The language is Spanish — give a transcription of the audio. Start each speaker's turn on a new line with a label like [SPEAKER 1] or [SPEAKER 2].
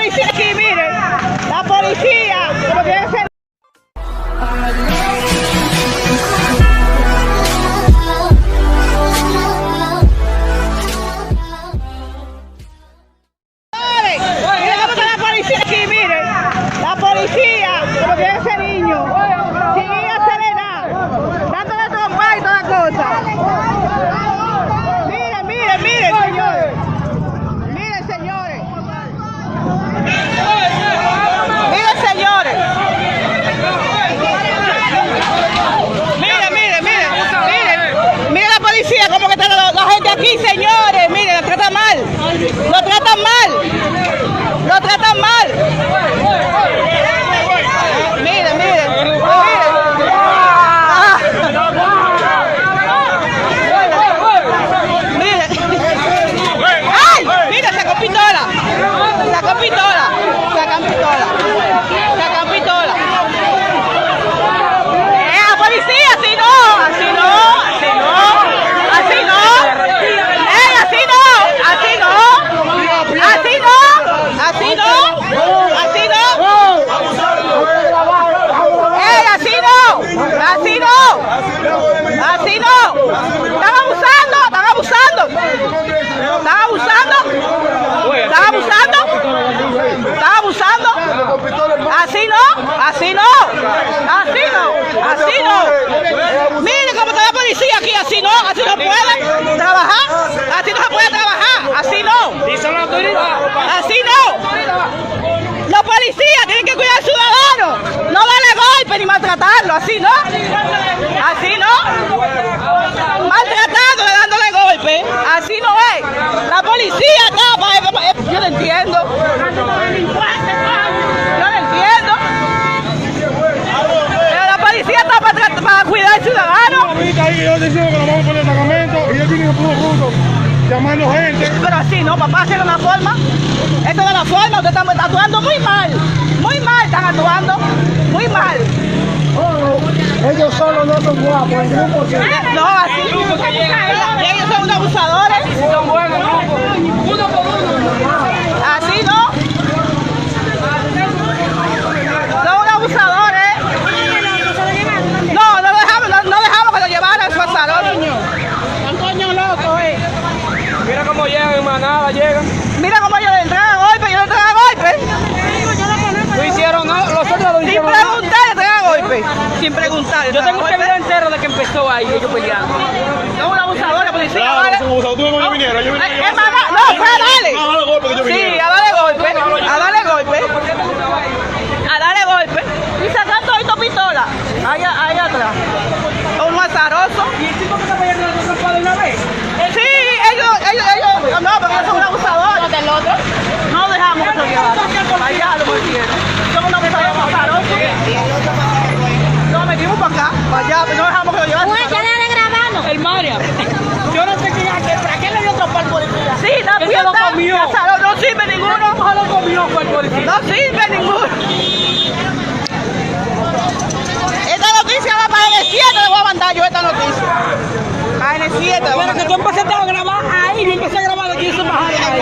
[SPEAKER 1] policía aquí, miren. La policía, como tiene que ser. Miren cómo está la policía aquí, miren. La policía, como tiene que ser niño. Sin ir a acelerar. Dándole trompa y toda cosa. Miren, miren, miren, señores. Miren, señores. Miren, señores. Miren, miren, miren. Miren. Miren la policía, como que está la gente aquí, señores. Miren, lo tratan mal. Lo tratan mal. Lo tratan mal. Miren, miren. Miren. ¡Ay! Mira, sacó pistola. Sacó pistola. Sacan pistola. Sacan pistola. ¡La policía! ¡Así no! ¡Así no! ¡Así no! ¡Así no! ¡Así no! ¡Así no! ¡Así no! ¡Así no! ¡Así no! ¡Así no! ¡Así no! ¡Así no! ¡Están abusando! ¡Están abusando! ¿Están abusando? ¿Están abusando? ¿Están abusando? Así no, así no, así no, así no. Miren cómo está la policía aquí, así no puede trabajar, así no se puede trabajar, así no. Así no. Los policías tienen que cuidar al ciudadano, no darle golpe ni maltratarlo, así no. Así no. Maltratándole, dándole golpe, así no es. La policía acá, yo no entiendo. Yo no entiendo. Pero la policía está para cuidar al ciudadano.
[SPEAKER 2] Yo decía que nos vamos a poner sacramento y él viene en puro ruso llamando gente.
[SPEAKER 1] Pero así no, papá, hacer una forma. Esto es la forma, ustedes están actuando muy mal. Muy mal están actuando. Muy mal.
[SPEAKER 2] Ellos solo no son guapos, el grupo sí.
[SPEAKER 1] No, así. Ellos son unos abusadores.
[SPEAKER 2] Son buenos grupos. Uno por uno.
[SPEAKER 1] Así no. Son unos abusadores. No, no dejamos que lo llevaran a su salón. Son coños locos,
[SPEAKER 2] Mira cómo llegan en manada, llegan.
[SPEAKER 1] Mira cómo yo le entregan a golpe, yo le entregan a golpe.
[SPEAKER 2] No hicieron nada, los otros lo
[SPEAKER 1] Sin
[SPEAKER 2] hicieron.
[SPEAKER 1] preguntar, le entregan a golpe. Sin preguntar.
[SPEAKER 2] Yo tengo este video entero de que empezó ahí, ellos peleando.
[SPEAKER 1] Son unos abusadores, policía.
[SPEAKER 2] Claro,
[SPEAKER 1] ¿vale?
[SPEAKER 2] son abusadores. Tú ves cómo vinieron. Ellos vinieron.
[SPEAKER 1] No, fue a darle.
[SPEAKER 2] No, a darle golpe que yo
[SPEAKER 1] Sí,
[SPEAKER 2] vinieron.
[SPEAKER 1] a darle golpe. A darle golpe. A darle golpe. Y sacando ahí tu pistola. Ahí atrás. Uno azaroso.
[SPEAKER 2] ¿Y el tipo que está peleando no se puede una vez?
[SPEAKER 1] Sí, ellos, no, porque ellos son unos abusadores. ¿Del otro? No dejamos que se lo llevaran. Allá lo metieron. Son unos abusadores azarosos. Nos metimos para acá, para allá, pero no dejamos que lo llevaran.
[SPEAKER 2] El María. Yo no sé ¿para qué le dio otro par policía?
[SPEAKER 1] Sí, la
[SPEAKER 2] Ese lo comió.
[SPEAKER 1] no sirve ninguno.
[SPEAKER 2] No lo comió por policía.
[SPEAKER 1] No sirve ninguno. Esta noticia va para el 7, le voy a mandar yo esta noticia. Para el 7.
[SPEAKER 2] Pero que tú empezaste a grabar ahí, yo empecé a grabar aquí, eso bajar ahí.